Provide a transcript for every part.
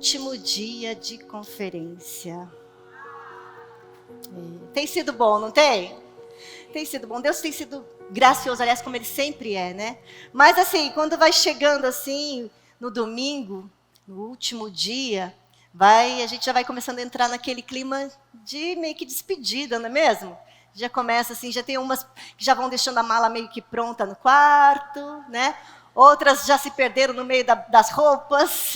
último dia de conferência. Tem sido bom, não tem? Tem sido bom. Deus tem sido gracioso, aliás, como Ele sempre é, né? Mas assim, quando vai chegando assim, no domingo, no último dia, a gente já vai começando a entrar naquele clima de meio que despedida, não é mesmo? Já começa assim, já tem umas que já vão deixando a mala meio que pronta no quarto, né? Outras já se perderam no meio das roupas.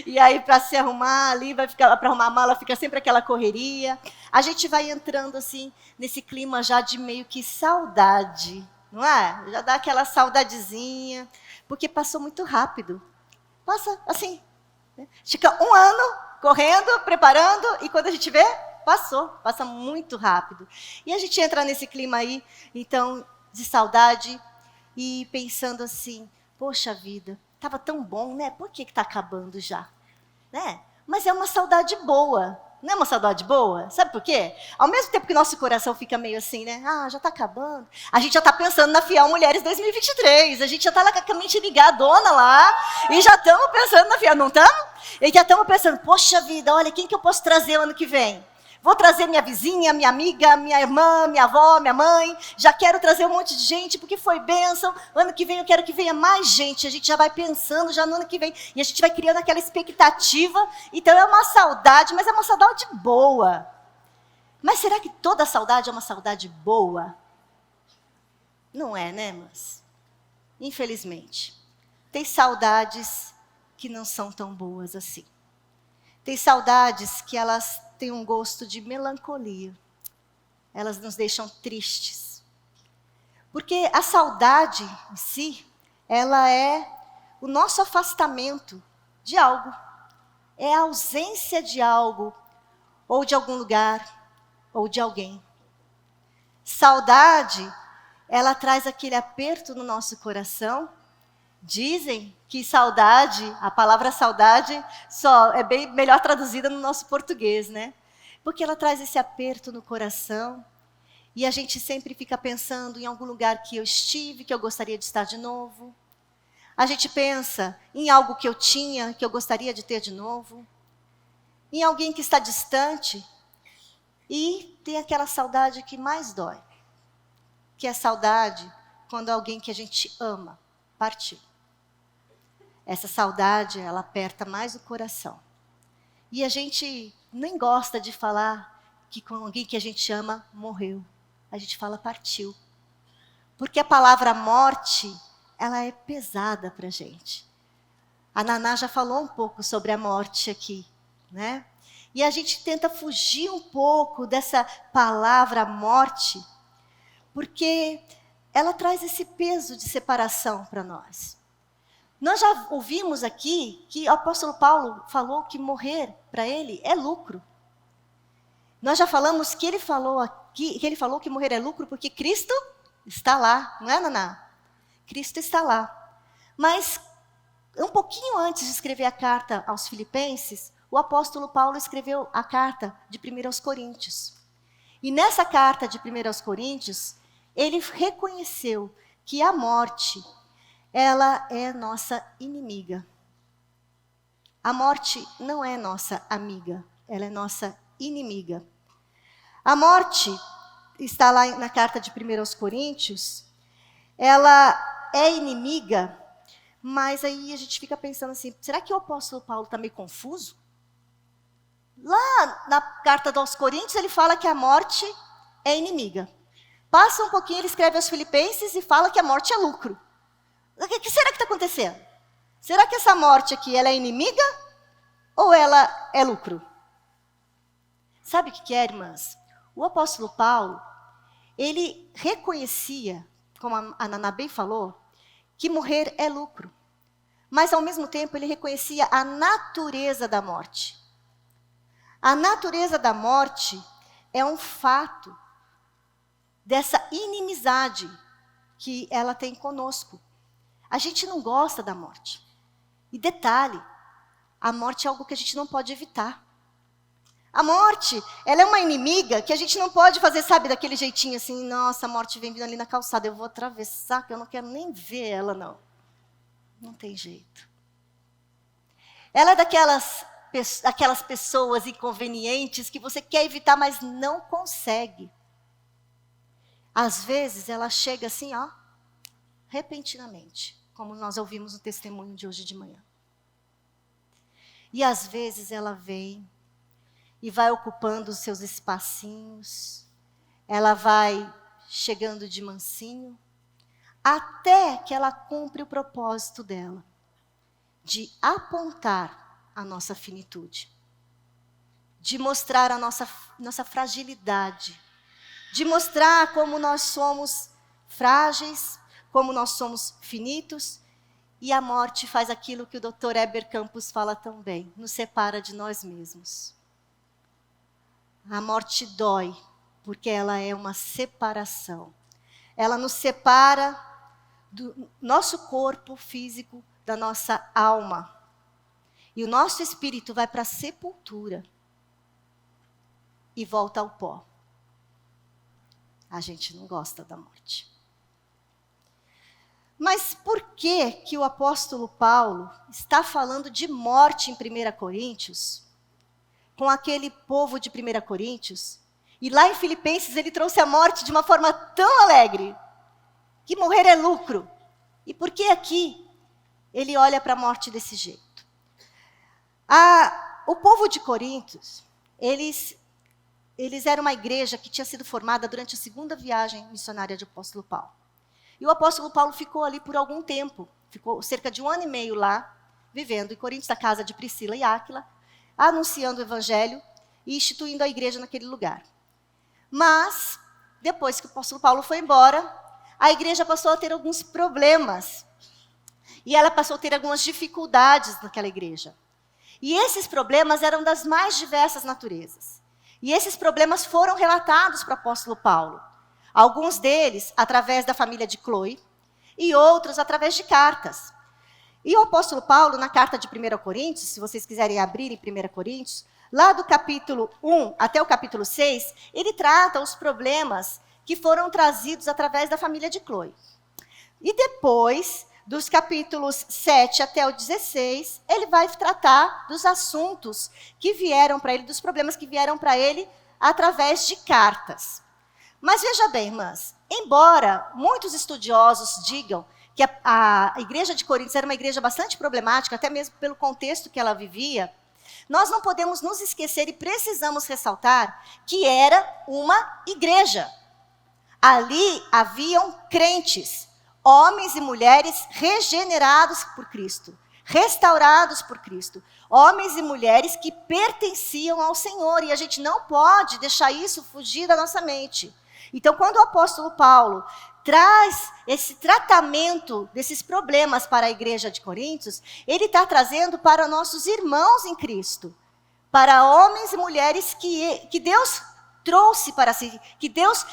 E aí, para se arrumar ali, vai ficar para arrumar a mala, fica sempre aquela correria. A gente vai entrando assim nesse clima já de meio que saudade, não é? Já dá aquela saudadezinha, porque passou muito rápido. Passa assim, né? Fica um ano correndo, preparando, e quando a gente vê, passa muito rápido. E a gente entra nesse clima aí, então, de saudade, e pensando assim, poxa vida, estava tão bom, né? Por que está acabando já? Né? Mas é uma saudade boa. Não é uma saudade boa? Sabe por quê? Ao mesmo tempo que nosso coração fica meio assim, né? Ah, já está acabando. A gente já está pensando na Fiel Mulheres 2023. A gente já está lá com a mente ligadona lá. E já estamos pensando na Fiel, não estamos? E já estamos pensando, poxa vida, olha, quem que eu posso trazer o ano que vem? Vou trazer minha vizinha, minha amiga, minha irmã, minha avó, minha mãe. Já quero trazer um monte de gente, porque foi bênção. Ano que vem eu quero que venha mais gente. A gente já vai pensando já no ano que vem. E a gente vai criando aquela expectativa. Então é uma saudade, mas é uma saudade boa. Mas será que toda saudade é uma saudade boa? Não é, né, mas? Infelizmente. Tem saudades que não são tão boas assim. Tem saudades que elas têm um gosto de melancolia. Elas nos deixam tristes. Porque a saudade em si, ela é o nosso afastamento de algo. É a ausência de algo, ou de algum lugar, ou de alguém. Saudade, ela traz aquele aperto no nosso coração. Dizem que saudade, a palavra saudade, só é bem melhor traduzida no nosso português, né? Porque ela traz esse aperto no coração e a gente sempre fica pensando em algum lugar que eu estive, que eu gostaria de estar de novo. A gente pensa em algo que eu tinha, que eu gostaria de ter de novo. Em alguém que está distante. E tem aquela saudade que mais dói. Que é a saudade quando alguém que a gente ama partiu. Essa saudade, ela aperta mais o coração. E a gente nem gosta de falar que com alguém que a gente ama morreu. A gente fala partiu. Porque a palavra morte, ela é pesada para a gente. A Naná já falou um pouco sobre a morte aqui, né? E a gente tenta fugir um pouco dessa palavra morte, porque ela traz esse peso de separação para nós. Nós já ouvimos aqui que o apóstolo Paulo falou que morrer para ele é lucro. Nós já falamos que ele falou aqui, que ele falou que morrer é lucro porque Cristo está lá, não é, Naná? Cristo está lá. Mas um pouquinho antes de escrever a carta aos Filipenses, o apóstolo Paulo escreveu a carta de 1 aos Coríntios. E nessa carta de 1 aos Coríntios, ele reconheceu que a morte, ela é nossa inimiga. A morte não é nossa amiga, ela é nossa inimiga. A morte, está lá na carta de 1 aos Coríntios, ela é inimiga, mas aí a gente fica pensando assim, será que o apóstolo Paulo está meio confuso? Lá na carta aos Coríntios, ele fala que a morte é inimiga. Passa um pouquinho, ele escreve aos Filipenses e fala que a morte é lucro. O que será que está acontecendo? Será que essa morte aqui, ela é inimiga ou ela é lucro? Sabe o que é, irmãs? O apóstolo Paulo, ele reconhecia, como a Naná bem falou, que morrer é lucro. Mas, ao mesmo tempo, ele reconhecia a natureza da morte. A natureza da morte é um fato dessa inimizade que ela tem conosco. A gente não gosta da morte. E detalhe, a morte é algo que a gente não pode evitar. A morte, ela é uma inimiga que a gente não pode fazer, sabe, daquele jeitinho assim, nossa, a morte vem vindo ali na calçada, eu vou atravessar, que eu não quero nem ver ela, não. Não tem jeito. Ela é aquelas pessoas inconvenientes que você quer evitar, mas não consegue. Às vezes ela chega assim, ó, repentinamente, como nós ouvimos no testemunho de hoje de manhã. E às vezes ela vem e vai ocupando os seus espacinhos, ela vai chegando de mansinho, até que ela cumpre o propósito dela, de apontar a nossa finitude, de mostrar a nossa fragilidade, de mostrar como nós somos frágeis, como nós somos finitos, e a morte faz aquilo que o Dr. Heber Campos fala tão bem, nos separa de nós mesmos. A morte dói, porque ela é uma separação. Ela nos separa do nosso corpo físico, da nossa alma. E o nosso espírito vai para a sepultura e volta ao pó. A gente não gosta da morte. Mas por que o apóstolo Paulo está falando de morte em 1 Coríntios, com aquele povo de 1 Coríntios, e lá em Filipenses ele trouxe a morte de uma forma tão alegre, que morrer é lucro. E por que aqui ele olha para a morte desse jeito? O povo de Coríntios, eles eram uma igreja que tinha sido formada durante a segunda viagem missionária do apóstolo Paulo. E o apóstolo Paulo ficou ali por algum tempo, ficou cerca de 1 ano e meio lá, vivendo em Coríntios, na casa de Priscila e Áquila, anunciando o evangelho e instituindo a igreja naquele lugar. Mas, depois que o apóstolo Paulo foi embora, a igreja passou a ter alguns problemas. E ela passou a ter algumas dificuldades naquela igreja. E esses problemas eram das mais diversas naturezas. E esses problemas foram relatados para o apóstolo Paulo. Alguns deles através da família de Cloe e outros através de cartas. E o apóstolo Paulo, na carta de 1 Coríntios, se vocês quiserem abrir em 1 Coríntios, lá do capítulo 1 até o capítulo 6, ele trata os problemas que foram trazidos através da família de Cloe. E depois, dos capítulos 7 até o 16, ele vai tratar dos assuntos que vieram para ele, dos problemas que vieram para ele através de cartas. Mas veja bem, irmãs, embora muitos estudiosos digam que a igreja de Coríntios era uma igreja bastante problemática, até mesmo pelo contexto que ela vivia, nós não podemos nos esquecer e precisamos ressaltar que era uma igreja. Ali haviam crentes, homens e mulheres regenerados por Cristo, restaurados por Cristo, homens e mulheres que pertenciam ao Senhor, e a gente não pode deixar isso fugir da nossa mente. Então, quando o apóstolo Paulo traz esse tratamento desses problemas para a igreja de Coríntios, ele está trazendo para nossos irmãos em Cristo, para homens e mulheres que Deus trouxe para si, que Deus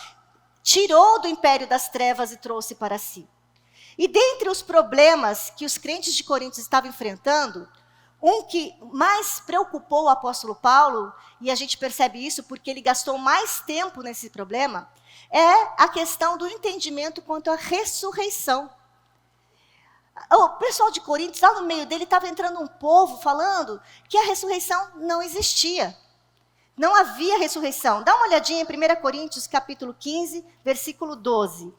tirou do império das trevas e trouxe para si. E dentre os problemas que os crentes de Coríntios estavam enfrentando, um que mais preocupou o apóstolo Paulo, e a gente percebe isso porque ele gastou mais tempo nesse problema, é a questão do entendimento quanto à ressurreição. O pessoal de Coríntios, lá no meio dele, estava entrando um povo falando que a ressurreição não existia. Não havia ressurreição. Dá uma olhadinha em 1 Coríntios, capítulo 15, versículo 12.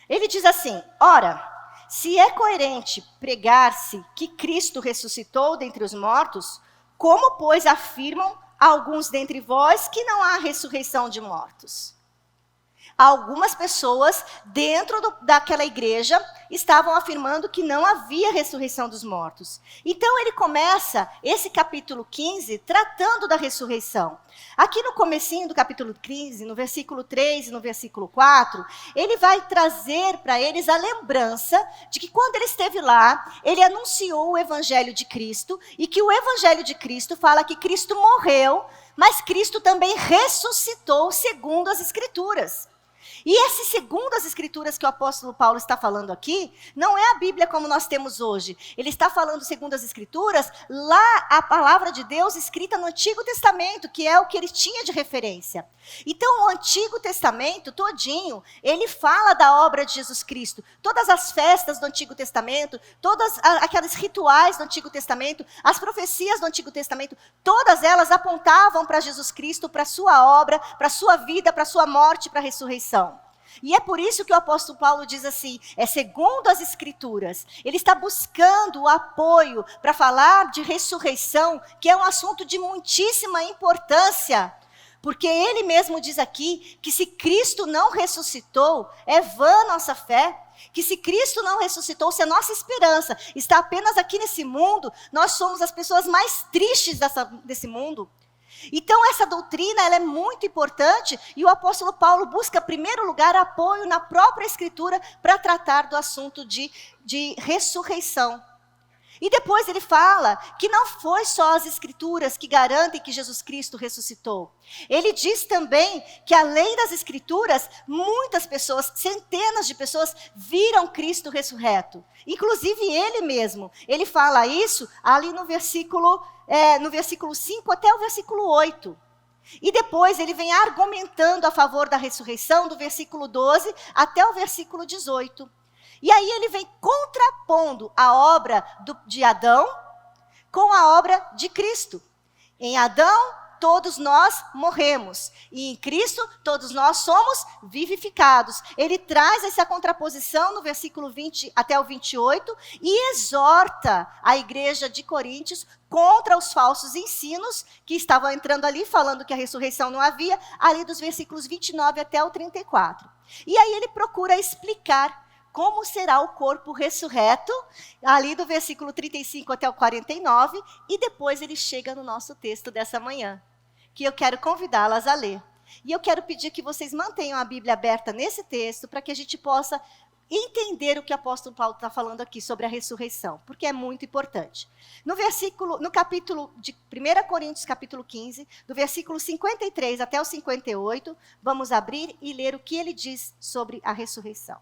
Ele diz assim: ora, se é coerente pregar-se que Cristo ressuscitou dentre os mortos, como, pois, afirmam alguns dentre vós que não há ressurreição de mortos? Algumas pessoas dentro daquela igreja estavam afirmando que não havia ressurreição dos mortos. Então ele começa esse capítulo 15 tratando da ressurreição. Aqui no comecinho do capítulo 15, no versículo 3 e no versículo 4, ele vai trazer para eles a lembrança de que quando ele esteve lá, ele anunciou o evangelho de Cristo, e que o evangelho de Cristo fala que Cristo morreu, mas Cristo também ressuscitou segundo as Escrituras. E esse segundo as escrituras que o apóstolo Paulo está falando aqui, não é a Bíblia como nós temos hoje. Ele está falando segundo as escrituras, lá a palavra de Deus escrita no Antigo Testamento, que é o que ele tinha de referência. Então o Antigo Testamento todinho, ele fala da obra de Jesus Cristo. Todas as festas do Antigo Testamento, todas aqueles rituais do Antigo Testamento, as profecias do Antigo Testamento, todas elas apontavam para Jesus Cristo, para a sua obra, para a sua vida, para a sua morte, para a ressurreição. E é por isso que o apóstolo Paulo diz assim, é segundo as escrituras. Ele está buscando o apoio para falar de ressurreição, que é um assunto de muitíssima importância. Porque ele mesmo diz aqui que se Cristo não ressuscitou, é vã nossa fé. Que se Cristo não ressuscitou, se a nossa esperança está apenas aqui nesse mundo, nós somos as pessoas mais tristes desse mundo. Então essa doutrina ela é muito importante e o apóstolo Paulo busca em primeiro lugar apoio na própria escritura para tratar do assunto de ressurreição. E depois ele fala que não foi só as escrituras que garantem que Jesus Cristo ressuscitou. Ele diz também que além das escrituras, muitas pessoas, centenas de pessoas viram Cristo ressurreto. Inclusive ele mesmo. Ele fala isso ali no versículo 5 até o versículo 8. E depois ele vem argumentando a favor da ressurreição do versículo 12 até o versículo 18. E aí ele vem contrapondo a obra de Adão com a obra de Cristo. Em Adão, todos nós morremos. E em Cristo, todos nós somos vivificados. Ele traz essa contraposição no versículo 20 até o 28 e exorta a igreja de Coríntios contra os falsos ensinos que estavam entrando ali, falando que a ressurreição não havia, ali dos versículos 29 até o 34. E aí ele procura explicar como será o corpo ressurreto, ali do versículo 35 até o 49, e depois ele chega no nosso texto dessa manhã, que eu quero convidá-las a ler. E eu quero pedir que vocês mantenham a Bíblia aberta nesse texto, para que a gente possa entender o que o apóstolo Paulo está falando aqui sobre a ressurreição, porque é muito importante. No capítulo de 1 Coríntios, capítulo 15, do versículo 53 até o 58, vamos abrir e ler o que ele diz sobre a ressurreição.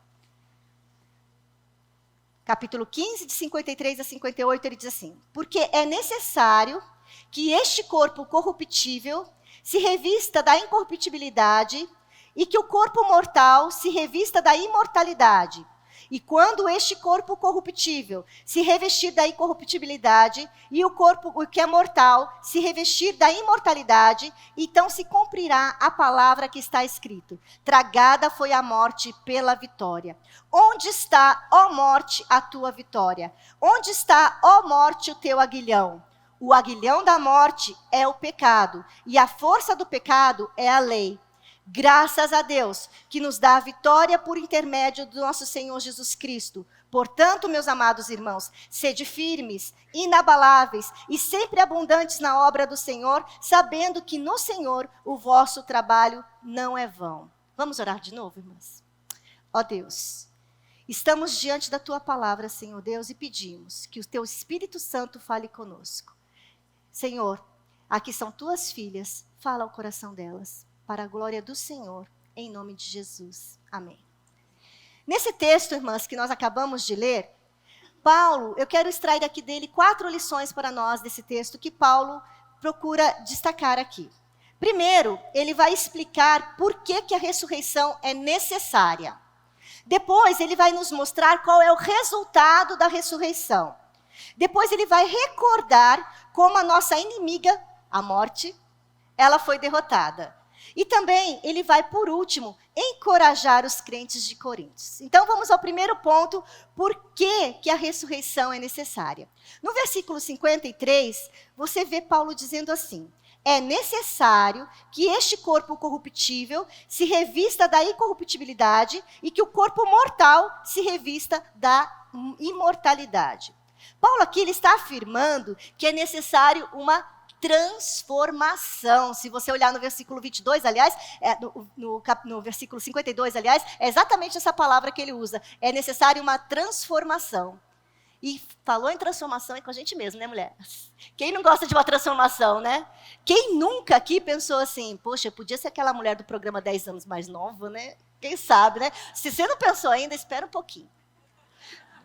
Capítulo 15, de 53 a 58, ele diz assim: porque é necessário que este corpo corruptível se revista da incorruptibilidade e que o corpo mortal se revista da imortalidade. E quando este corpo corruptível se revestir da incorruptibilidade e o que é mortal se revestir da imortalidade, então se cumprirá a palavra que está escrito: tragada foi a morte pela vitória. Onde está, ó morte, a tua vitória? Onde está, ó morte, o teu aguilhão? O aguilhão da morte é o pecado, e a força do pecado é a lei. Graças a Deus, que nos dá a vitória por intermédio do nosso Senhor Jesus Cristo. Portanto, meus amados irmãos, sede firmes, inabaláveis e sempre abundantes na obra do Senhor, sabendo que no Senhor o vosso trabalho não é vão. Vamos orar de novo, irmãs? Ó Deus, estamos diante da tua palavra, Senhor Deus, e pedimos que o teu Espírito Santo fale conosco. Senhor, aqui são tuas filhas, fala ao coração delas, para a glória do Senhor, em nome de Jesus. Amém. Nesse texto, irmãs, que nós acabamos de ler, Paulo, eu quero extrair aqui dele 4 lições para nós desse texto que Paulo procura destacar aqui. Primeiro, ele vai explicar por que a ressurreição é necessária. Depois, ele vai nos mostrar qual é o resultado da ressurreição. Depois, ele vai recordar como a nossa inimiga, a morte, ela foi derrotada. E também, ele vai, por último, encorajar os crentes de Coríntios. Então, vamos ao primeiro ponto, por que a ressurreição é necessária. No versículo 53, você vê Paulo dizendo assim: é necessário que este corpo corruptível se revista da incorruptibilidade e que o corpo mortal se revista da imortalidade. Paulo aqui ele está afirmando que é necessário uma transformação. Se você olhar no versículo 22, aliás, no versículo 52, aliás, é exatamente essa palavra que ele usa. É necessário uma transformação. E falou em transformação é com a gente mesmo, né, mulher? Quem não gosta de uma transformação, né? Quem nunca aqui pensou assim, poxa, podia ser aquela mulher do programa 10 anos mais nova, né? Quem sabe, né? Se você não pensou ainda, espera um pouquinho.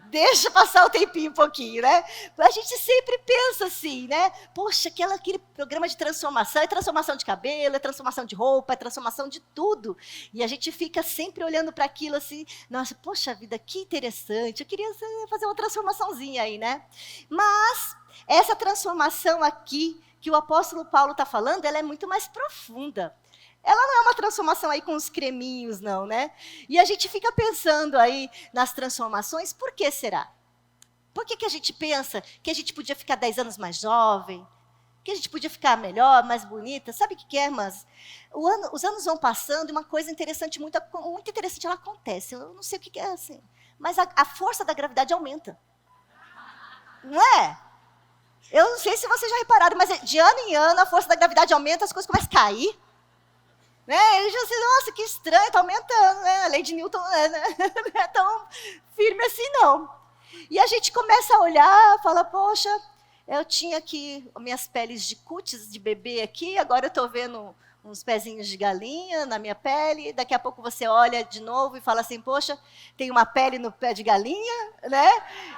Deixa passar o tempinho um pouquinho, né? A gente sempre pensa assim, né? Poxa, aquele programa de transformação, é transformação de cabelo, é transformação de roupa, é transformação de tudo. E a gente fica sempre olhando para aquilo assim, nossa, poxa vida, que interessante, eu queria fazer uma transformaçãozinha aí, né? Mas essa transformação aqui, que o apóstolo Paulo está falando, ela é muito mais profunda. Ela não é uma transformação aí com os creminhos, não, né? E a gente fica pensando aí nas transformações, por que será? Por que a gente pensa que a gente podia ficar 10 anos mais jovem? Que a gente podia ficar melhor, mais bonita? Sabe o que é, irmãs? Os anos vão passando e uma coisa interessante, muito interessante, ela acontece. Eu não sei o que é assim, mas a força da gravidade aumenta. Não é? Eu não sei se vocês já repararam, mas de ano em ano a força da gravidade aumenta, as coisas começam a cair. Né? Ele já disse, nossa, que estranho, está aumentando, né? A lei de Newton não é tão firme assim, não. E a gente começa a olhar, fala, poxa, eu tinha aqui minhas peles de cutis de bebê aqui, agora eu estou vendo uns pezinhos de galinha na minha pele, daqui a pouco você olha de novo e fala assim, poxa, tem uma pele no pé de galinha, né?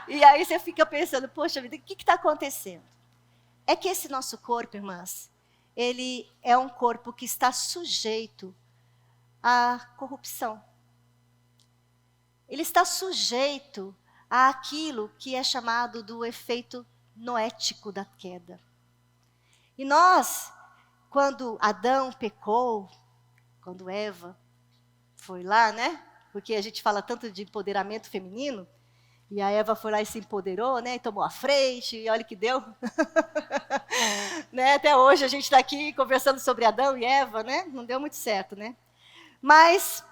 E aí você fica pensando, poxa vida, o que está acontecendo? É que esse nosso corpo, irmãs, ele é um corpo que está sujeito à corrupção. Ele está sujeito àquilo que é chamado do efeito noético da queda. E nós, quando Adão pecou, quando Eva foi lá, né? Porque a gente fala tanto de empoderamento feminino, e a Eva foi lá e se empoderou, né? E tomou a frente, e olha o que deu. Né? Até hoje a gente está aqui conversando sobre Adão e Eva, né? Não deu muito certo, né? Mas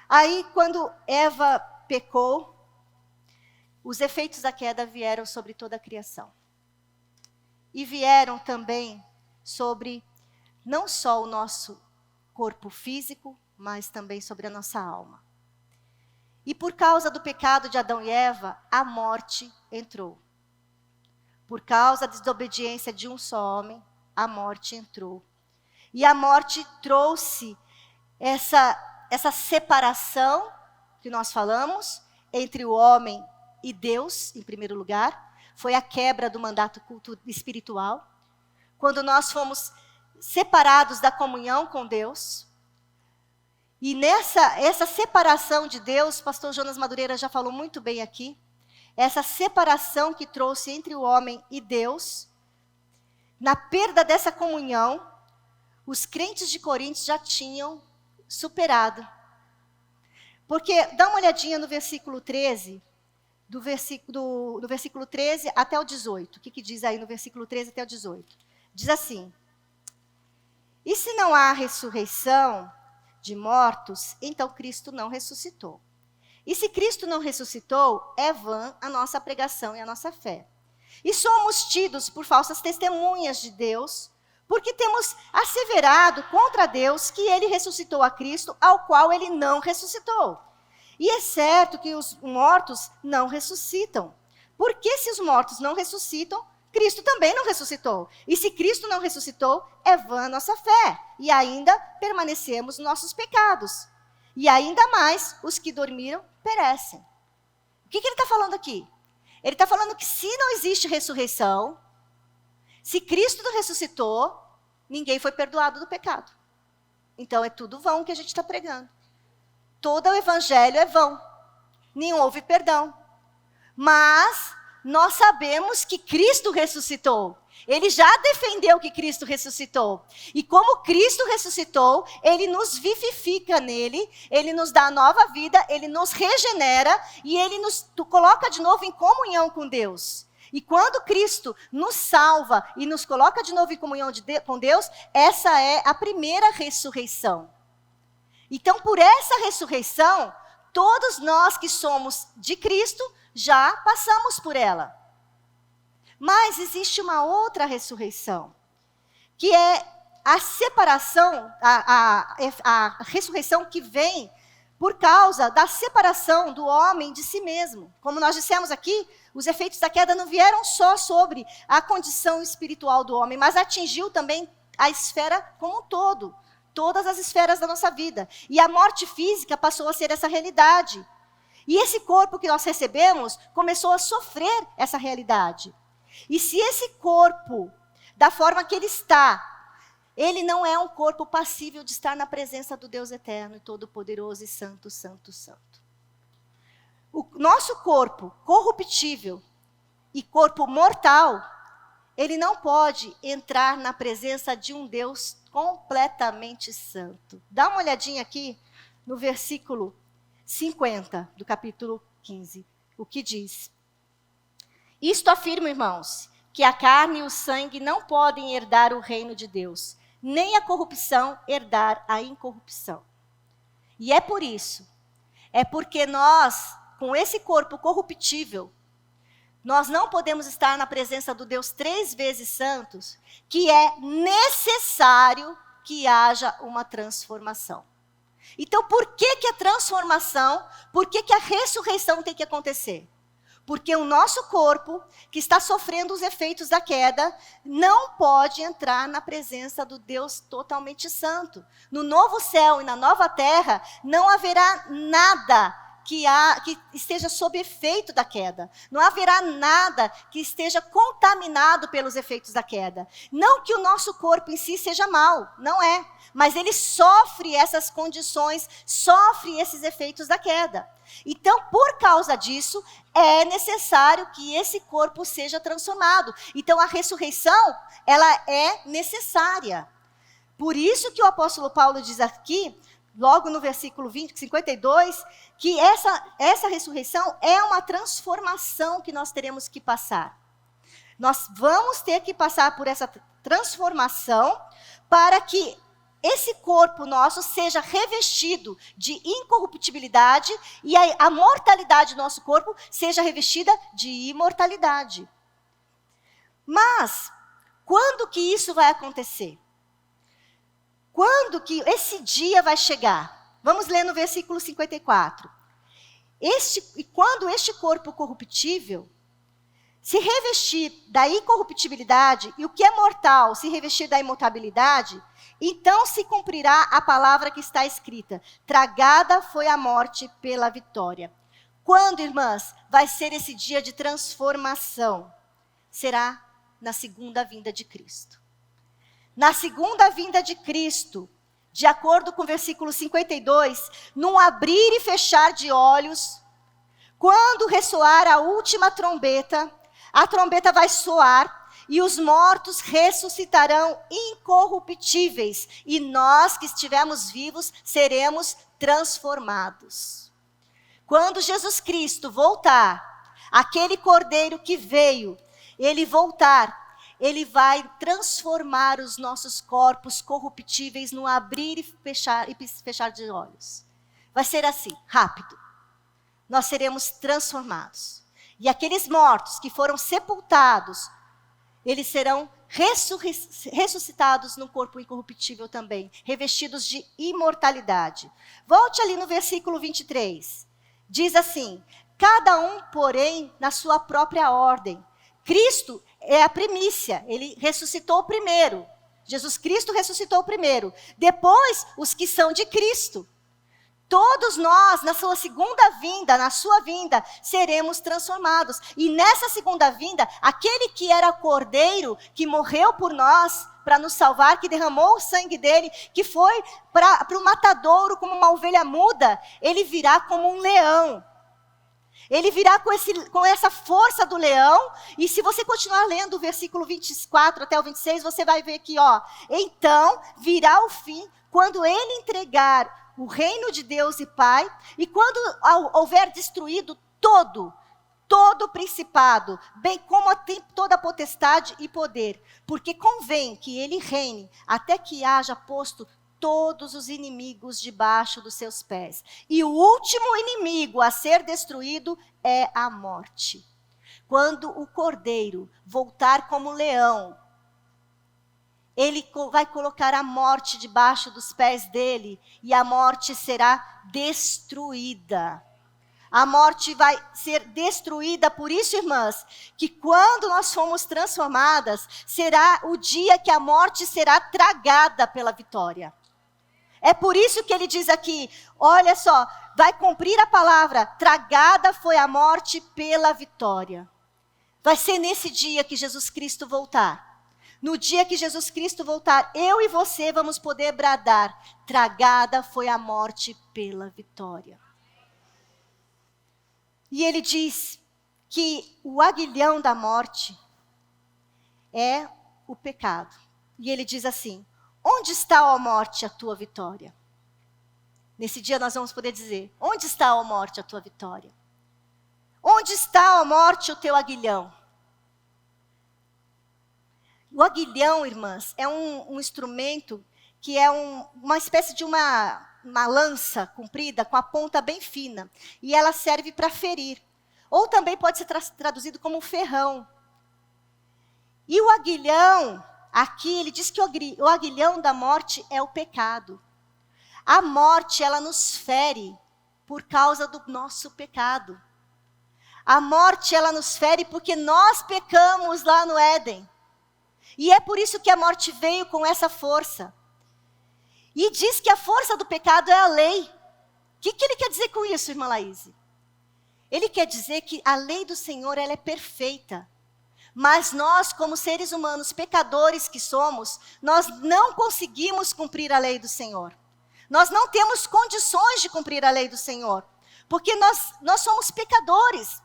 aí quando Eva pecou, os efeitos da queda vieram sobre toda a criação. E vieram também sobre não só o nosso corpo físico, mas também sobre a nossa alma. E por causa do pecado de Adão e Eva, a morte entrou. Por causa da desobediência de um só homem, a morte entrou. E a morte trouxe essa separação que nós falamos entre o homem e Deus, em primeiro lugar. Foi a quebra do mandato espiritual. Quando nós fomos separados da comunhão com Deus. E essa separação de Deus, pastor Jonas Madureira já falou muito bem aqui, essa separação que trouxe entre o homem e Deus, na perda dessa comunhão, os crentes de Corinto já tinham superado. Porque, dá uma olhadinha no versículo 13, do versículo 13 até o 18. O que diz aí no versículo 13 até o 18? Diz assim, e se não há ressurreição de mortos, então Cristo não ressuscitou. E se Cristo não ressuscitou, é vã a nossa pregação e a nossa fé. E somos tidos por falsas testemunhas de Deus, porque temos asseverado contra Deus que ele ressuscitou a Cristo, ao qual ele não ressuscitou. E é certo que os mortos não ressuscitam. Porque se os mortos não ressuscitam, Cristo também não ressuscitou. E se Cristo não ressuscitou, é vã a nossa fé. E ainda permanecemos nos nossos pecados. E ainda mais, os que dormiram perecem. O que ele está falando aqui? Ele está falando que se não existe ressurreição, se Cristo não ressuscitou, ninguém foi perdoado do pecado. Então é tudo vão que a gente está pregando. Todo o evangelho é vão. Não houve perdão. Mas nós sabemos que Cristo ressuscitou. Ele já defendeu que Cristo ressuscitou. E como Cristo ressuscitou, ele nos vivifica nele, ele nos dá nova vida, ele nos regenera e ele nos coloca de novo em comunhão com Deus. E quando Cristo nos salva e nos coloca de novo em comunhão com Deus, essa é a primeira ressurreição. Então, por essa ressurreição, todos nós que somos de Cristo já passamos por ela. Mas existe uma outra ressurreição, que é a separação, a ressurreição que vem por causa da separação do homem de si mesmo. Como nós dissemos aqui, os efeitos da queda não vieram só sobre a condição espiritual do homem, mas atingiu também a esfera como um todo. todas as esferas da nossa vida. E a morte física passou a ser essa realidade. E esse corpo que nós recebemos começou a sofrer essa realidade. E se esse corpo, da forma que ele está, ele não é um corpo passível de estar na presença do Deus eterno e todo-poderoso e santo, santo, santo. O nosso corpo corruptível e corpo mortal, ele não pode entrar na presença de um Deus completamente santo. Dá uma olhadinha aqui no versículo 50 do capítulo 15, o que diz. Isto afirma, irmãos, que a carne e o sangue não podem herdar o reino de Deus, nem a corrupção herdar a incorrupção. E é por isso, é porque nós, com esse corpo corruptível, nós não podemos estar na presença do Deus 3 vezes santos, que é necessário que haja uma transformação. Então, por que a transformação, por que a ressurreição tem que acontecer? Porque o nosso corpo, que está sofrendo os efeitos da queda, não pode entrar na presença do Deus totalmente santo. No novo céu e na nova terra, não haverá nada que esteja sob efeito da queda. Não haverá nada que esteja contaminado pelos efeitos da queda. Não que o nosso corpo em si seja mau, não é. Mas ele sofre essas condições, sofre esses efeitos da queda. Então, por causa disso, é necessário que esse corpo seja transformado. Então, a ressurreição, ela é necessária. Por isso que o apóstolo Paulo diz aqui, logo no versículo 52, que essa ressurreição é uma transformação que nós teremos que passar. Nós vamos ter que passar por essa transformação para que esse corpo nosso seja revestido de incorruptibilidade e a mortalidade do nosso corpo seja revestida de imortalidade. Mas, quando que isso vai acontecer? Quando que esse dia vai chegar? Vamos ler no versículo 54. E quando este corpo corruptível se revestir da incorruptibilidade, e o que é mortal se revestir da imutabilidade, então se cumprirá a palavra que está escrita: tragada foi a morte pela vitória. Quando, irmãs, vai ser esse dia de transformação? Será na segunda vinda de Cristo. Na segunda vinda de Cristo, de acordo com o versículo 52, num abrir e fechar de olhos, quando ressoar a última trombeta, a trombeta vai soar e os mortos ressuscitarão incorruptíveis e nós que estivermos vivos seremos transformados. Quando Jesus Cristo voltar, aquele cordeiro que veio, ele voltar, ele vai transformar os nossos corpos corruptíveis no abrir e fechar de olhos. Vai ser assim, rápido. Nós seremos transformados. E aqueles mortos que foram sepultados, eles serão ressuscitados no corpo incorruptível também, revestidos de imortalidade. Volte ali no versículo 23. Diz assim: cada um, porém, na sua própria ordem. Cristo é a primícia, ele ressuscitou primeiro. Jesus Cristo ressuscitou primeiro. Depois, os que são de Cristo. Todos nós, na sua segunda vinda, na sua vinda, seremos transformados. E nessa segunda vinda, aquele que era cordeiro, que morreu por nós, para nos salvar, que derramou o sangue dele, que foi para o matadouro como uma ovelha muda, ele virá como um leão. Ele virá com essa força do leão, e se você continuar lendo o versículo 24 até o 26, você vai ver que, então virá o fim, quando ele entregar o reino de Deus e Pai, e quando houver destruído todo principado, bem como toda potestade e poder, porque convém que ele reine até que haja posto todos os inimigos debaixo dos seus pés. E o último inimigo a ser destruído é a morte. Quando o cordeiro voltar como leão, ele vai colocar a morte debaixo dos pés dele e a morte será destruída. A morte vai ser destruída, por isso, irmãs, que quando nós formos transformadas, será o dia que a morte será tragada pela vitória. É por isso que ele diz aqui, olha só, vai cumprir a palavra, tragada foi a morte pela vitória. Vai ser nesse dia que Jesus Cristo voltar. No dia que Jesus Cristo voltar, eu e você vamos poder bradar, tragada foi a morte pela vitória. E ele diz que o aguilhão da morte é o pecado. E ele diz assim, onde está, ó morte, a tua vitória? Nesse dia nós vamos poder dizer, onde está, ó morte, a tua vitória? Onde está, ó morte, o teu aguilhão? O aguilhão, irmãs, é um instrumento que é uma espécie de uma lança comprida com a ponta bem fina. E ela serve para ferir. Ou também pode ser traduzido como um ferrão. E o aguilhão, aqui ele diz que o aguilhão da morte é o pecado. A morte, ela nos fere por causa do nosso pecado. A morte, ela nos fere porque nós pecamos lá no Éden. E é por isso que a morte veio com essa força. E diz que a força do pecado é a lei. O que ele quer dizer com isso, irmã Laís? Ele quer dizer que a lei do Senhor, ela é perfeita. Mas nós, como seres humanos, pecadores que somos, nós não conseguimos cumprir a lei do Senhor. Nós não temos condições de cumprir a lei do Senhor. Porque nós somos pecadores.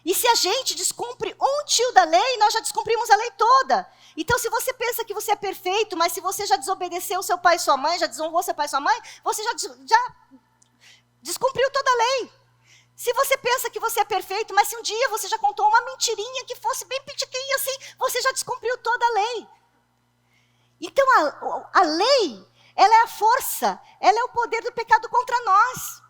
E se a gente descumpre um tio da lei, nós já descumprimos a lei toda. Então, se você pensa que você é perfeito, mas se você já desobedeceu seu pai e sua mãe, já desonrou seu pai e sua mãe, você já descumpriu toda a lei. Se você pensa que você é perfeito, mas se um dia você já contou uma mentirinha que fosse bem pitiquinha assim, você já descumpriu toda a lei. Então, a lei, ela é a força, ela é o poder do pecado contra nós.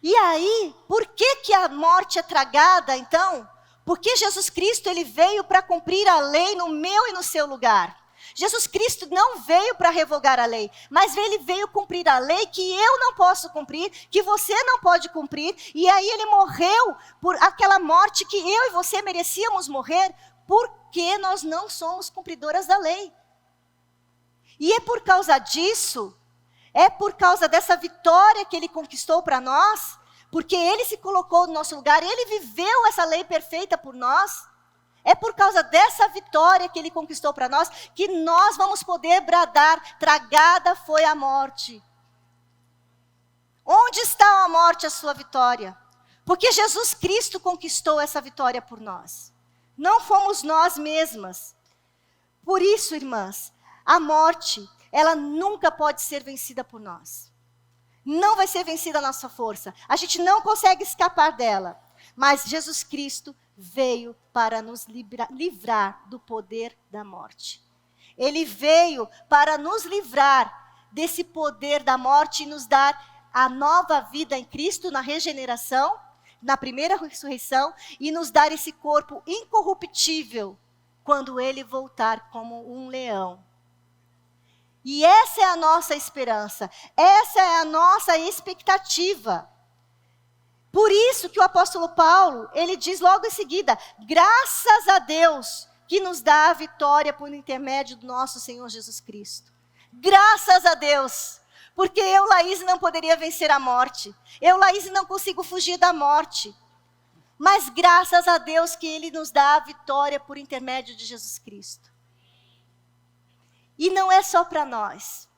E aí, por que a morte é tragada, então? Porque Jesus Cristo, ele veio para cumprir a lei no meu e no seu lugar. Jesus Cristo não veio para revogar a lei, mas ele veio cumprir a lei que eu não posso cumprir, que você não pode cumprir. E aí ele morreu por aquela morte que eu e você merecíamos morrer, porque nós não somos cumpridoras da lei. E é por causa disso, é por causa dessa vitória que ele conquistou para nós, porque ele se colocou no nosso lugar, ele viveu essa lei perfeita por nós. É por causa dessa vitória que ele conquistou para nós, que nós vamos poder bradar, tragada foi a morte. Onde está a morte, a sua vitória? Porque Jesus Cristo conquistou essa vitória por nós. Não fomos nós mesmas. Por isso, irmãs, a morte, ela nunca pode ser vencida por nós. Não vai ser vencida a nossa força. A gente não consegue escapar dela. Mas Jesus Cristo veio para nos livrar do poder da morte. Ele veio para nos livrar desse poder da morte e nos dar a nova vida em Cristo, na regeneração, na primeira ressurreição, e nos dar esse corpo incorruptível quando ele voltar como um leão. E essa é a nossa esperança, essa é a nossa expectativa. Por isso que o apóstolo Paulo, ele diz logo em seguida, graças a Deus que nos dá a vitória por intermédio do nosso Senhor Jesus Cristo. Graças a Deus, porque eu, Laís, não poderia vencer a morte. Eu, Laís, não consigo fugir da morte. Mas graças a Deus que ele nos dá a vitória por intermédio de Jesus Cristo. E não é só para nós.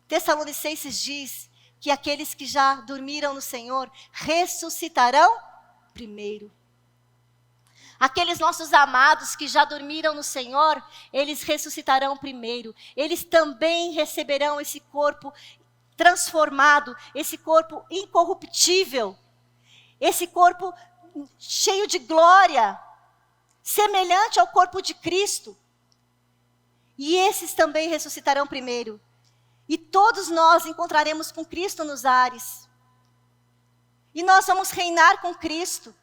Tessalonicenses diz que aqueles que já dormiram no Senhor ressuscitarão primeiro. Aqueles nossos amados que já dormiram no Senhor, eles ressuscitarão primeiro. Eles também receberão esse corpo transformado, esse corpo incorruptível, esse corpo cheio de glória, semelhante ao corpo de Cristo. E esses também ressuscitarão primeiro. E todos nós encontraremos com Cristo nos ares. E nós vamos reinar com Cristo.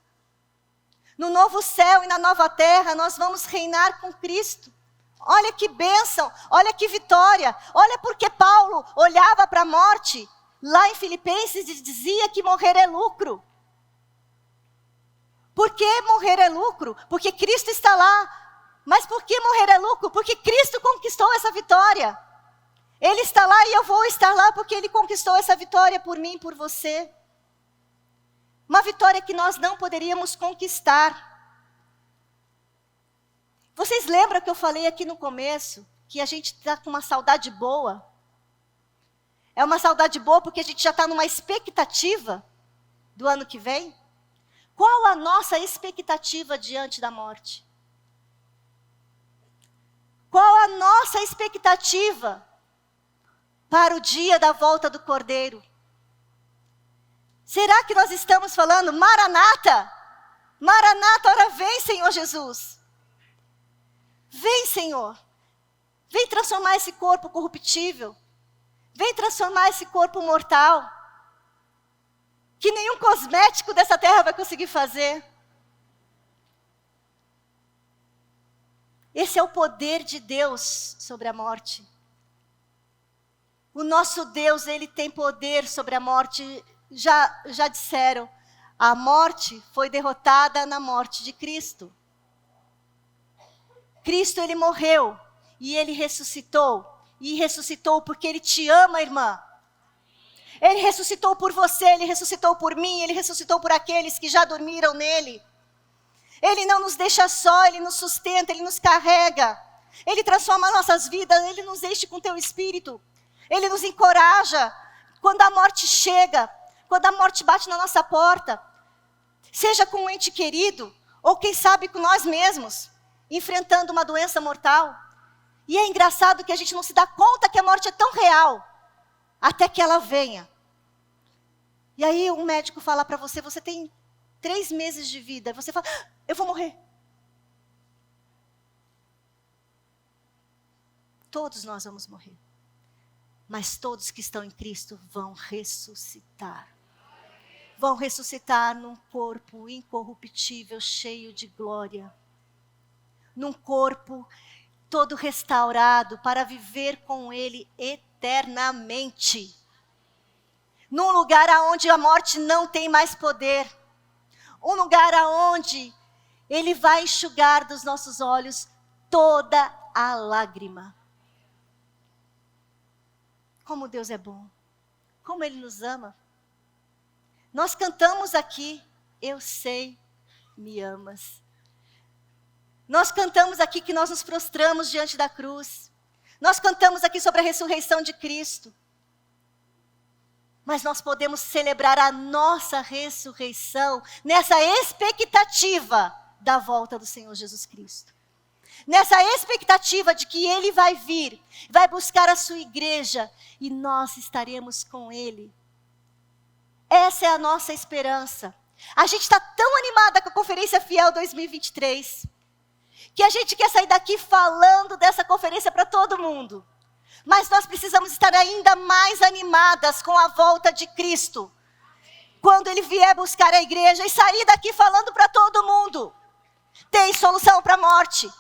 No novo céu e na nova terra, nós vamos reinar com Cristo. Olha que bênção, olha que vitória. Olha porque Paulo olhava para a morte, lá em Filipenses, e dizia que morrer é lucro. Por que morrer é lucro? Porque Cristo está lá. Mas por que morrer é lucro? Porque Cristo conquistou essa vitória. Ele está lá e eu vou estar lá porque Ele conquistou essa vitória por mim e por você. Uma vitória que nós não poderíamos conquistar. Vocês lembram que eu falei aqui no começo que a gente está com uma saudade boa? É uma saudade boa porque a gente já está numa expectativa do ano que vem? Qual a nossa expectativa diante da morte? Qual a nossa expectativa para o dia da volta do Cordeiro? Será que nós estamos falando, Maranata? Maranata, ora vem, Senhor Jesus. Vem, Senhor. Vem transformar esse corpo corruptível. Vem transformar esse corpo mortal. Que nenhum cosmético dessa terra vai conseguir fazer. Esse é o poder de Deus sobre a morte. O nosso Deus, Ele tem poder sobre a morte. Já disseram, a morte foi derrotada na morte de Cristo. Cristo, Ele morreu e Ele ressuscitou. E ressuscitou porque Ele te ama, irmã. Ele ressuscitou por você, Ele ressuscitou por mim, Ele ressuscitou por aqueles que já dormiram nele. Ele não nos deixa só, Ele nos sustenta, Ele nos carrega. Ele transforma nossas vidas, Ele nos enche com teu espírito. Ele nos encoraja quando a morte chega, quando a morte bate na nossa porta. Seja com um ente querido, ou quem sabe com nós mesmos, enfrentando uma doença mortal. E é engraçado que a gente não se dá conta que a morte é tão real, até que ela venha. E aí um médico fala para você, você tem 3 meses de vida. Você fala, eu vou morrer. Todos nós vamos morrer. Mas todos que estão em Cristo vão ressuscitar. Vão ressuscitar num corpo incorruptível, cheio de glória. Num corpo todo restaurado para viver com Ele eternamente. Num lugar onde a morte não tem mais poder. Um lugar onde Ele vai enxugar dos nossos olhos toda a lágrima. Como Deus é bom. Como Ele nos ama. Nós cantamos aqui, eu sei, me amas. Nós cantamos aqui que nós nos prostramos diante da cruz. Nós cantamos aqui sobre a ressurreição de Cristo. Mas nós podemos celebrar a nossa ressurreição nessa expectativa da volta do Senhor Jesus Cristo. Nessa expectativa de que Ele vai vir, vai buscar a sua igreja e nós estaremos com Ele. Essa é a nossa esperança. A gente está tão animada com a Conferência Fiel 2023, que a gente quer sair daqui falando dessa conferência para todo mundo. Mas nós precisamos estar ainda mais animadas com a volta de Cristo. Quando Ele vier buscar a igreja e sair daqui falando para todo mundo. Tem solução para a morte.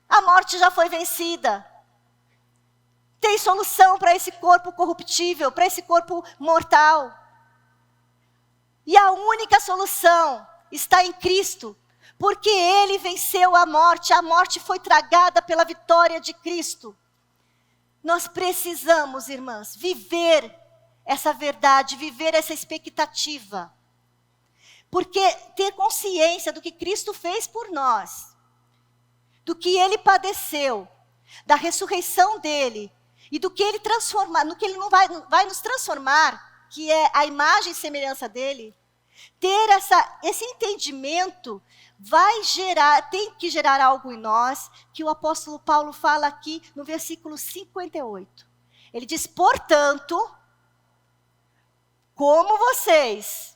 A morte já foi vencida. Tem solução para esse corpo corruptível, para esse corpo mortal. E a única solução está em Cristo. Porque Ele venceu a morte foi tragada pela vitória de Cristo. Nós precisamos, irmãs, viver essa verdade, viver essa expectativa. Porque ter consciência do que Cristo fez por nós, do que Ele padeceu, da ressurreição dEle, e do que Ele transformar, no que Ele não vai nos transformar, que é a imagem e semelhança dEle, ter esse entendimento tem que gerar algo em nós, que o apóstolo Paulo fala aqui no versículo 58. Ele diz, portanto, como vocês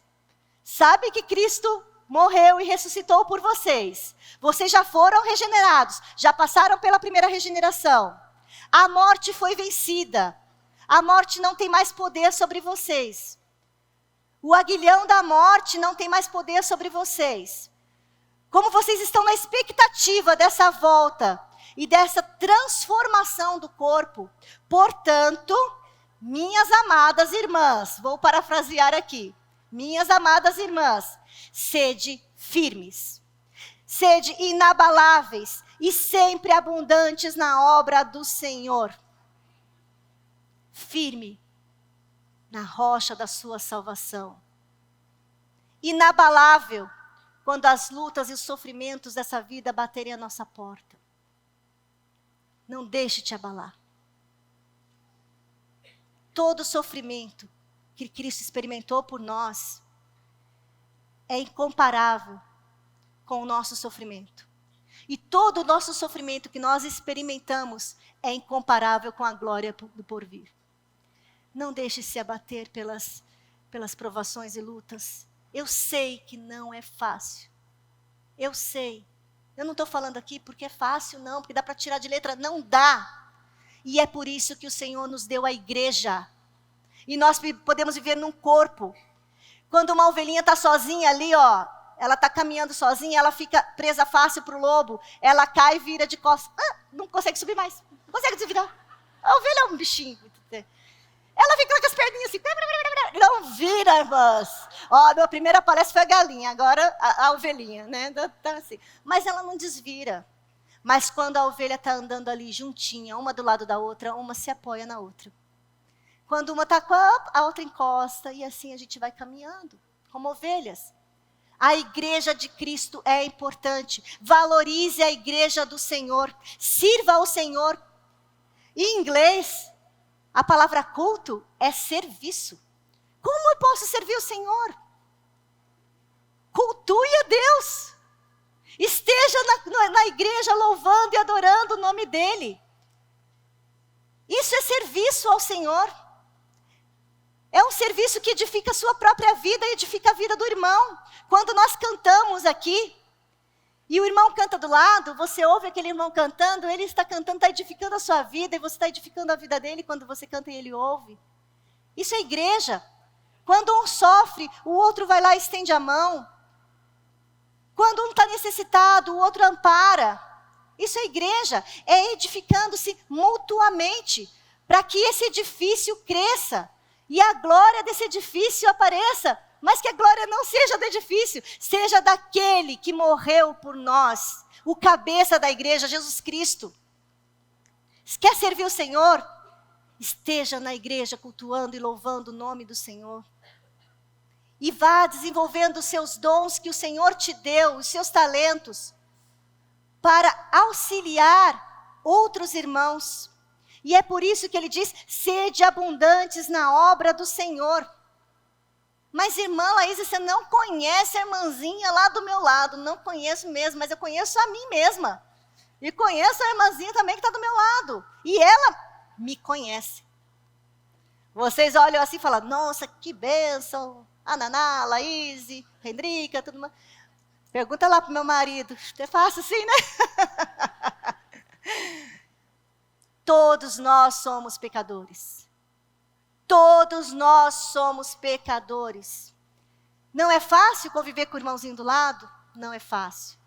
sabem que Cristo morreu e ressuscitou por vocês, vocês já foram regenerados, já passaram pela primeira regeneração, a morte foi vencida, a morte não tem mais poder sobre vocês, o aguilhão da morte não tem mais poder sobre vocês. Como vocês estão na expectativa dessa volta e dessa transformação do corpo, portanto, minhas amadas irmãs, vou parafrasear aqui, minhas amadas irmãs, sede firmes, sede inabaláveis e sempre abundantes na obra do Senhor. firme na rocha da sua salvação. Inabalável quando as lutas e os sofrimentos dessa vida baterem a nossa porta. Não deixe te abalar. Todo sofrimento que Cristo experimentou por nós é incomparável com o nosso sofrimento. E todo o nosso sofrimento que nós experimentamos é incomparável com a glória do porvir. Não deixe se abater pelas provações e lutas. Eu sei que não é fácil. Eu sei. Eu não estou falando aqui porque é fácil, não, porque dá para tirar de letra. Não dá. E é por isso que o Senhor nos deu a igreja. E nós podemos viver num corpo. Quando uma ovelhinha está sozinha ali, ó, ela está caminhando sozinha, ela fica presa fácil para o lobo, ela cai e vira de costas. Não consegue subir mais, não consegue desvirar. A ovelha é um bichinho. Ela fica com as perninhas assim, não vira, irmãs. Ó, minha primeira palestra foi a galinha, agora a ovelhinha, né? Tá assim. Mas ela não desvira. Mas quando a ovelha está andando ali juntinha, uma do lado da outra, uma se apoia na outra. Quando uma está com a outra encosta, e assim a gente vai caminhando, como ovelhas. A igreja de Cristo é importante. Valorize a igreja do Senhor. Sirva ao Senhor. Em inglês, a palavra culto é serviço. Como eu posso servir o Senhor? Cultue a Deus. Esteja na igreja louvando e adorando o nome dEle. Isso é serviço ao Senhor. É um serviço que edifica a sua própria vida e edifica a vida do irmão. Quando nós cantamos aqui, e o irmão canta do lado, você ouve aquele irmão cantando, ele está cantando, está edificando a sua vida, e você está edificando a vida dele quando você canta e ele ouve. Isso é igreja. Quando um sofre, o outro vai lá e estende a mão. Quando um está necessitado, o outro ampara. Isso é igreja. É edificando-se mutuamente, para que esse edifício cresça. E a glória desse edifício apareça, mas que a glória não seja do edifício, seja daquele que morreu por nós, o cabeça da igreja, Jesus Cristo. Quer servir o Senhor? Esteja na igreja cultuando e louvando o nome do Senhor. E vá desenvolvendo os seus dons que o Senhor te deu, os seus talentos, para auxiliar outros irmãos. E é por isso que ele diz, sede abundantes na obra do Senhor. Mas irmã Laís, você não conhece a irmãzinha lá do meu lado. Não conheço mesmo, mas eu conheço a mim mesma. E conheço a irmãzinha também que está do meu lado. E ela me conhece. Vocês olham assim e falam, nossa, que bênção. A Naná, a Laís, a Hendrika, tudo mais. Pergunta lá para o meu marido. É fácil assim, né? Todos nós somos pecadores. Todos nós somos pecadores. Não é fácil conviver com o irmãozinho do lado? Não é fácil.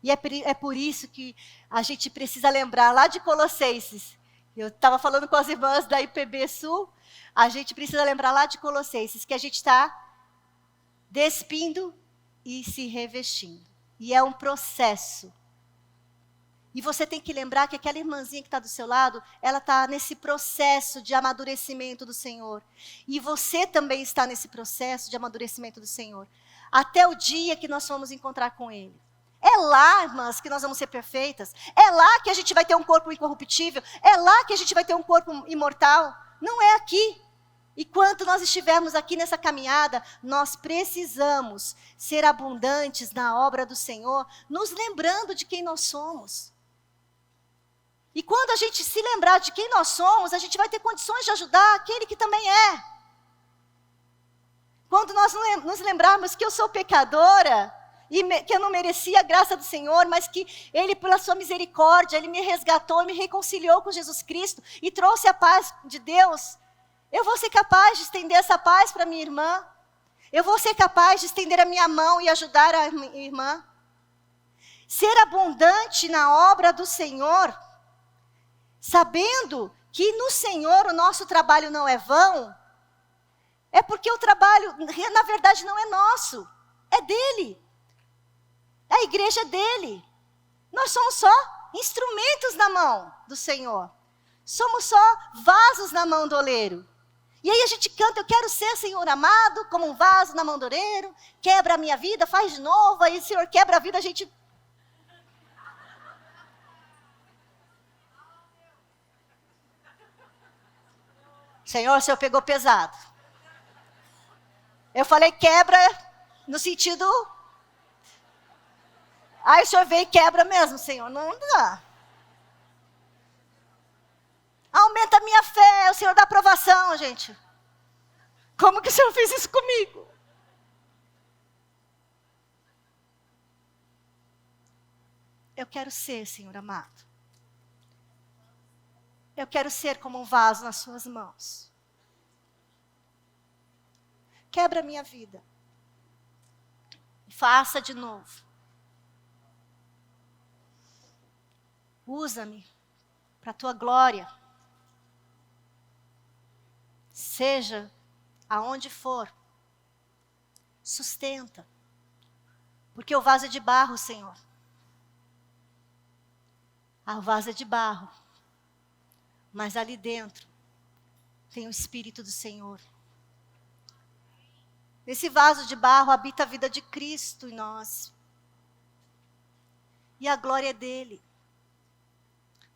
E é por isso que a gente precisa lembrar lá de Colossenses. Eu estava falando com as irmãs da IPB Sul. A gente precisa lembrar lá de Colossenses que a gente está despindo e se revestindo. E é um processo. E você tem que lembrar que aquela irmãzinha que está do seu lado, ela está nesse processo de amadurecimento do Senhor. E você também está nesse processo de amadurecimento do Senhor. Até o dia que nós vamos encontrar com Ele. É lá, irmãs, que nós vamos ser perfeitas. É lá que a gente vai ter um corpo incorruptível. É lá que a gente vai ter um corpo imortal. Não é aqui. E quando nós estivermos aqui nessa caminhada, nós precisamos ser abundantes na obra do Senhor, nos lembrando de quem nós somos. E quando a gente se lembrar de quem nós somos, a gente vai ter condições de ajudar aquele que também é. Quando nós nos lembrarmos que eu sou pecadora, e que eu não merecia a graça do Senhor, mas que Ele, pela sua misericórdia, Ele me resgatou, me reconciliou com Jesus Cristo e trouxe a paz de Deus, eu vou ser capaz de estender essa paz para minha irmã. Eu vou ser capaz de estender a minha mão e ajudar a minha irmã. Ser abundante na obra do Senhor, sabendo que no Senhor o nosso trabalho não é vão, é porque o trabalho, na verdade, não é nosso, é dele. A igreja é dele. Nós somos só instrumentos na mão do Senhor. Somos só vasos na mão do oleiro. E aí a gente canta, eu quero ser, Senhor amado, como um vaso na mão do oleiro, quebra a minha vida, faz de novo, aí o Senhor quebra a vida, a gente... Senhor, o Senhor pegou pesado. Eu falei quebra no sentido... Aí o Senhor veio e quebra mesmo, Senhor, não dá. Aumenta a minha fé, é o Senhor da aprovação, gente. Como que o Senhor fez isso comigo? Eu quero ser, Senhor amado. Eu quero ser como um vaso nas suas mãos. Quebra a minha vida. Faça de novo. Usa-me para a tua glória. Seja aonde for, sustenta. Porque o vaso é de barro, Senhor. O vaso é de barro. Mas ali dentro tem o Espírito do Senhor. Nesse vaso de barro habita a vida de Cristo em nós. E a glória é dele.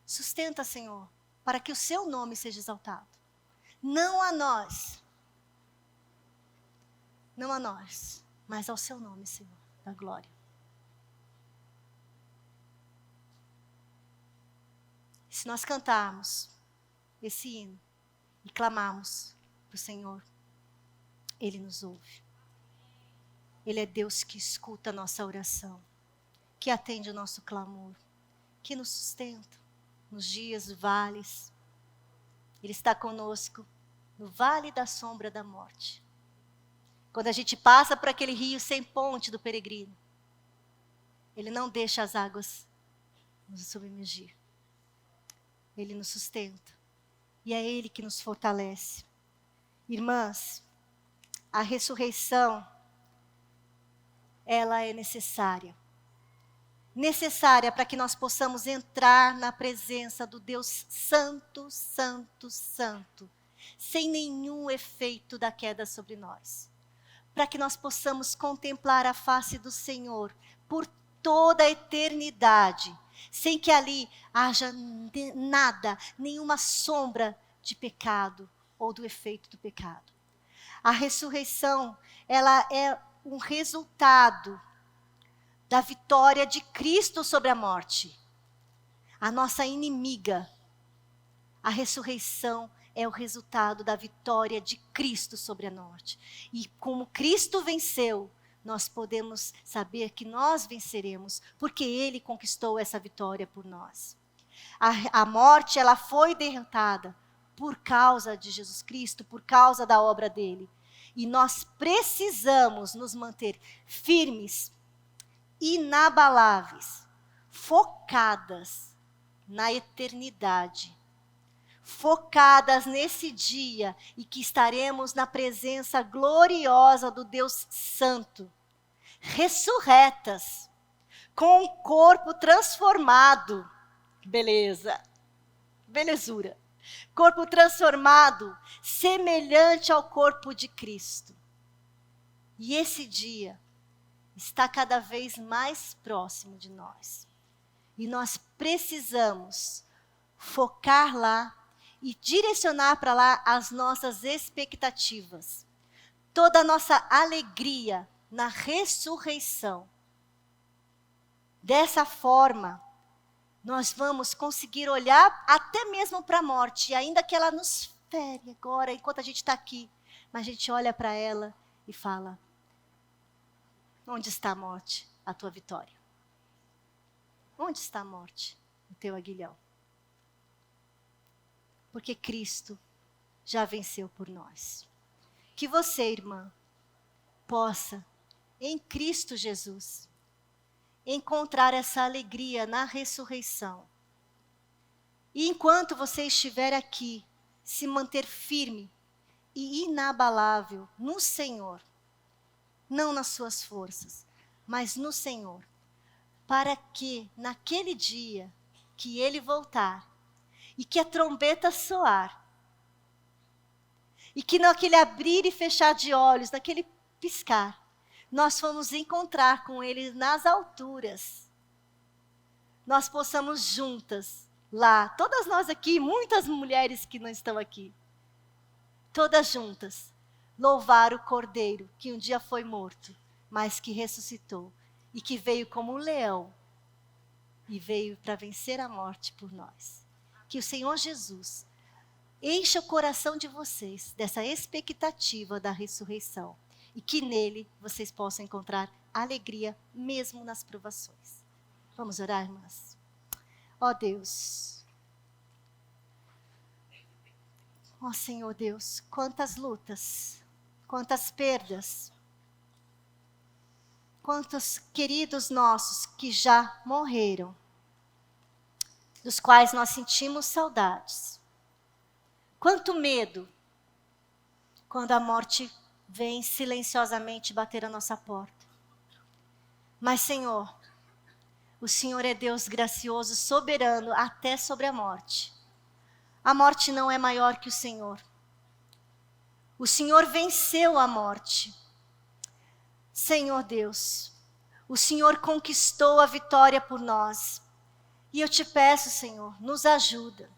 Sustenta, Senhor, para que o seu nome seja exaltado. Não a nós. Não a nós, mas ao seu nome, Senhor, da glória. Se nós cantarmos esse hino e clamarmos para o Senhor, Ele nos ouve. Ele é Deus que escuta a nossa oração, que atende o nosso clamor, que nos sustenta nos dias vales. Ele está conosco no vale da sombra da morte. Quando a gente passa por aquele rio sem ponte do peregrino, Ele não deixa as águas nos submergir. Ele nos sustenta. E é Ele que nos fortalece. Irmãs, a ressurreição, ela é necessária. Necessária para que nós possamos entrar na presença do Deus Santo, Santo, Santo, sem nenhum efeito da queda sobre nós. Para que nós possamos contemplar a face do Senhor por toda a eternidade, sem que ali haja nada, nenhuma sombra de pecado ou do efeito do pecado. A ressurreição, ela é um resultado da vitória de Cristo sobre a morte. A nossa inimiga. A ressurreição é o resultado da vitória de Cristo sobre a morte. E como Cristo venceu, nós podemos saber que nós venceremos, porque Ele conquistou essa vitória por nós. A morte, ela foi derrotada por causa de Jesus Cristo, por causa da obra dele. E nós precisamos nos manter firmes, inabaláveis, focadas na eternidade, focadas nesse dia e que estaremos na presença gloriosa do Deus Santo, ressurretas, com um corpo transformado, beleza, belezura, corpo transformado, semelhante ao corpo de Cristo. E esse dia está cada vez mais próximo de nós. E nós precisamos focar lá e direcionar para lá as nossas expectativas. Toda a nossa alegria na ressurreição. Dessa forma, nós vamos conseguir olhar até mesmo para a morte, ainda que ela nos fere agora, enquanto a gente está aqui. Mas a gente olha para ela e fala: onde está a morte, a tua vitória? Onde está a morte, o teu aguilhão? Porque Cristo já venceu por nós. Que você, irmã, possa, em Cristo Jesus, encontrar essa alegria na ressurreição. E enquanto você estiver aqui, se manter firme e inabalável no Senhor, não nas suas forças, mas no Senhor, para que naquele dia que Ele voltar e que a trombeta soar, e que naquele abrir e fechar de olhos, naquele piscar, nós fomos encontrar com Ele nas alturas. Nós possamos juntas, lá, todas nós aqui, muitas mulheres que não estão aqui, todas juntas, louvar o Cordeiro que um dia foi morto, mas que ressuscitou e que veio como um leão e veio para vencer a morte por nós. Que o Senhor Jesus encha o coração de vocês dessa expectativa da ressurreição e que nele vocês possam encontrar alegria mesmo nas provações. Vamos orar, irmãs? Ó Deus, ó Senhor Deus, quantas lutas, quantas perdas, quantos queridos nossos que já morreram, dos quais nós sentimos saudades. Quanto medo quando a morte vem silenciosamente bater a nossa porta. Mas, Senhor, o Senhor é Deus gracioso, soberano, até sobre a morte. A morte não é maior que o Senhor. O Senhor venceu a morte. Senhor Deus, o Senhor conquistou a vitória por nós. E eu te peço, Senhor, nos ajuda.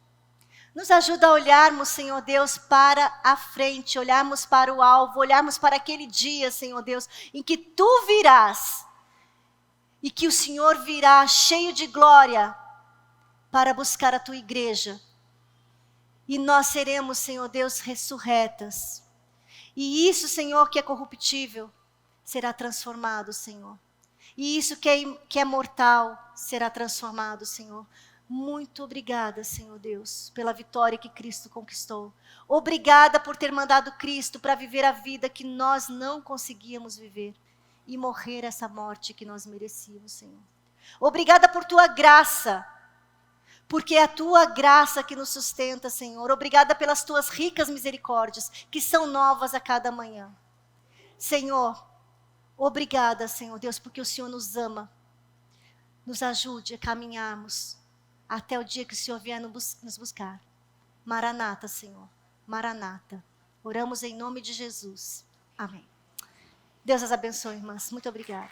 Nos ajuda a olharmos, Senhor Deus, para a frente, olharmos para o alvo, olharmos para aquele dia, Senhor Deus, em que Tu virás. E que o Senhor virá cheio de glória para buscar a Tua igreja. E nós seremos, Senhor Deus, ressurretas. E isso, Senhor, que é corruptível, será transformado, Senhor. E isso que é mortal, será transformado, Senhor. Muito obrigada, Senhor Deus, pela vitória que Cristo conquistou. Obrigada por ter mandado Cristo para viver a vida que nós não conseguíamos viver. E morrer essa morte que nós merecíamos, Senhor. Obrigada por Tua graça, porque é a Tua graça que nos sustenta, Senhor. Obrigada pelas Tuas ricas misericórdias, que são novas a cada manhã. Senhor, obrigada, Senhor Deus, porque o Senhor nos ama. Nos ajude a caminharmos até o dia que o Senhor vier nos buscar. Maranata, Senhor. Maranata. Oramos em nome de Jesus. Amém. Deus as abençoe, irmãs. Muito obrigada.